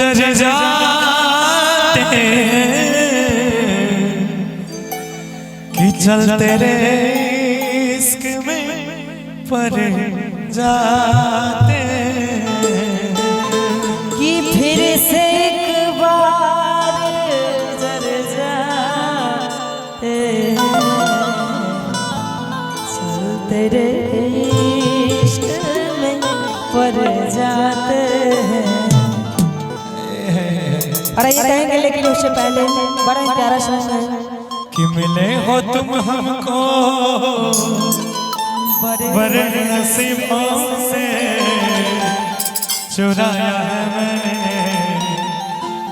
गुजर जाते कि चलते रे इश्क में पर जाते कि फिर से एक बार गुजर जाते चलते रे इश्क में पर जाते हैं। अरे ये कहेंगे लेकिन उससे पहले बड़ा ही प्यारा सॉन्ग है कि मिले हो तुम हमको बड़े नसीबों से, चुराया है मैंने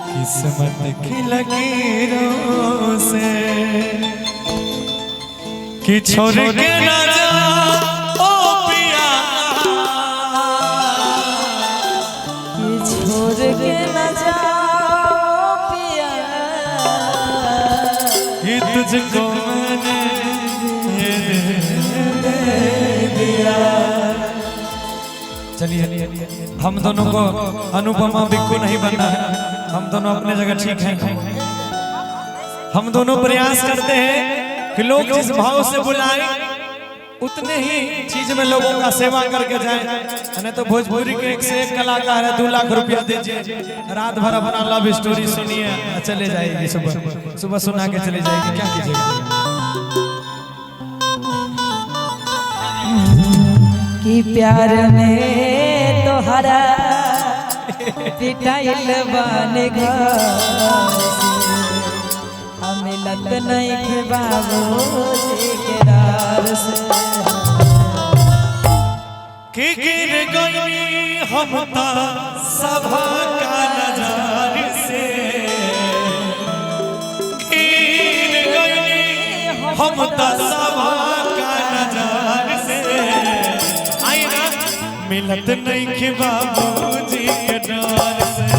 किस्मत की लकीरों से, कि छोड़ के ना जा ओ पिया, कि छोड़ के ना जा तुझको मैंने ये दे दिया। चलिए हम दोनों को अनुपमा बिक्कू नहीं बनना है, हम दोनों अपने जगह ठीक हैं। हम दोनों प्रयास करते हैं कि लोग जिस भाव से बुलाएं उतने ही चीज में लोगों का सेवा करके जाएं। नहीं तो भोजपुरी के एक से एक कलाकार है, 2 लाख रुपया दीजिए, रात भर अपना लव स्टोरी सुनिए, चले जाएगी, सुबह सुबह सुना के चले जाएगी, क्या कीजिएगा। कि प्यार में तोहरा पिटाइल बाने घर हमें लत नहीं के बाबूजी के रार से, कि गिर गई हम ता सभा का नजार से, गिर गई हम ता सभा का नजार से, आई ना मिलत नहीं के बाबूजी के डर से,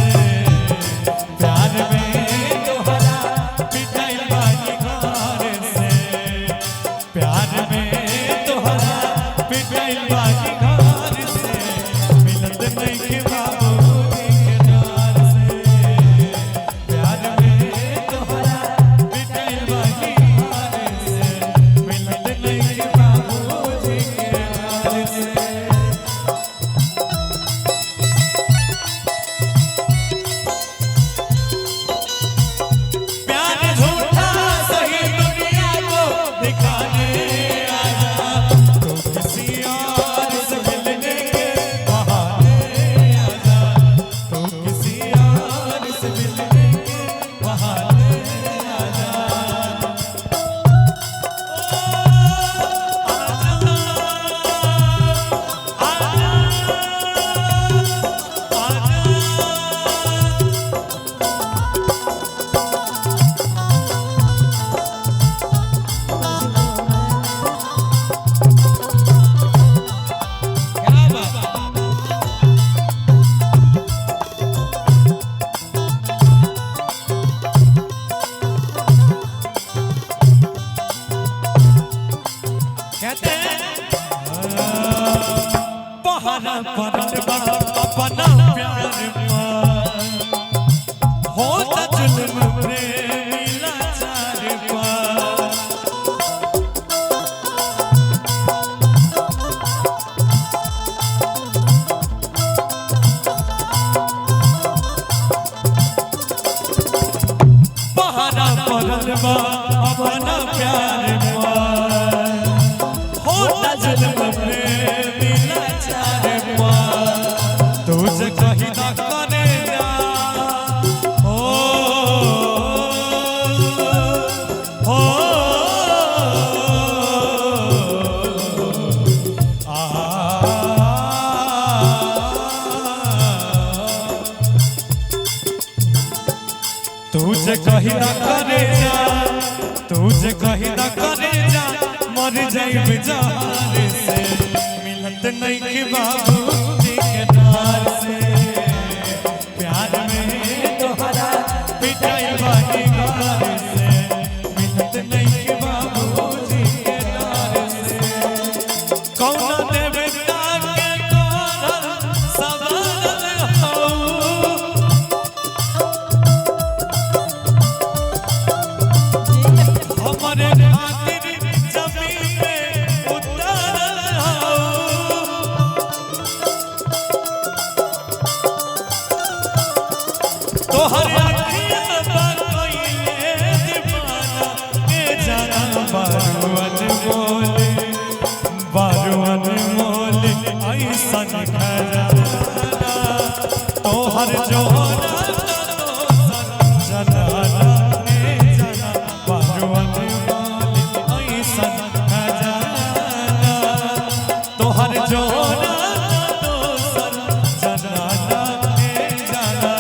प्यार में तोहरा पिटाइल बानी घर से, प्यार में तोहरा पिटाइल बानी घर से, मिलत नहीं के बाबूजी के डर से, प्यार में तोहरा पिटाइल बानी घर से, मिलत नहीं के बाबूजी के डर से। अपना प्यार होता जुल्म प्रेमी लाचार पहाड़ा पड़ल बा अपना प्यार होता जुल्म प्रेमी लाचार तुझे कहीं ना करे जा हो तुझे कहीं ना करे जा, तुझे कहीं ना करे जा, मर जाई बेजार से, मिलत नहीं के बाबूजी के डार से, प्यार में तोहरा पिटाइल बानी घर से, मिलत नहीं के बाबूजी के डार से, कौन देवता के कौन सवाल हो तोहर अखिया बकइले दीवाना के जाना बारुअन मोले ऐसन खजाना तोहर जोना जनाना के जाना बारुअन मोले ऐसन खजाना तोहर जोना जनाना के जाना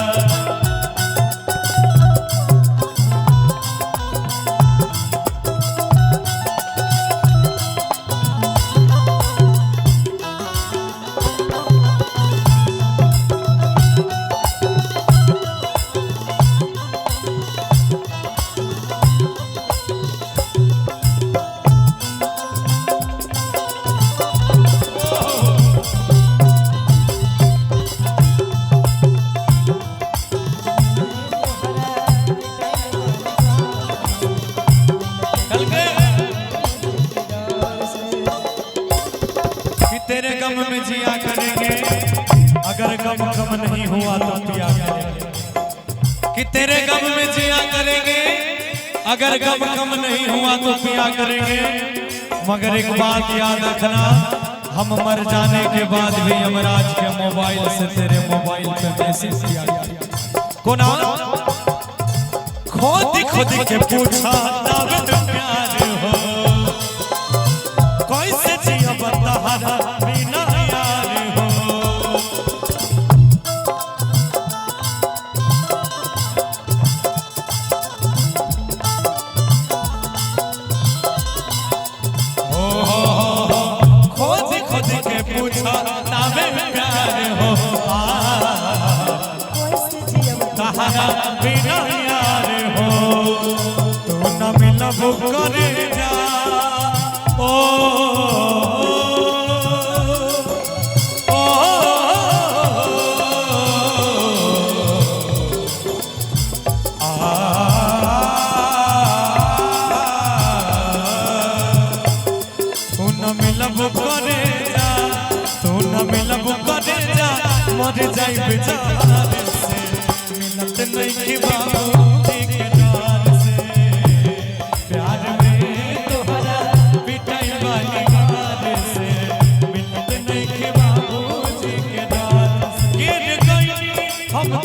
तेरे गम में जिया करेंगे अगर गम कम नहीं हुआ तो पिया करेंगे कि तेरे गम में जिया करेंगे अगर गम कम नहीं हुआ तो पिया करेंगे मगर एक बात याद रखना हम मर जाने के बाद भी यमराज के मोबाइल से तेरे मोबाइल पे मैसेज किया करेंगे कौन खोद खोद के पूछा तब प्यार हो कैसे जिया बताहा बिना यार हो खोद खोद के पूछा तबे प्यार हो कैसे जिया बताहा बिना यार हो तू न मिलब करे जा ओ मिलब करे जा तू न मिलब करे जा मर जाई बेचारे से मिलत नहीं की बाबू के डाल से प्यार में तोहरा पिटाई वाली गाल से मिलत नहीं की बाबू के डाल से गिर गई हम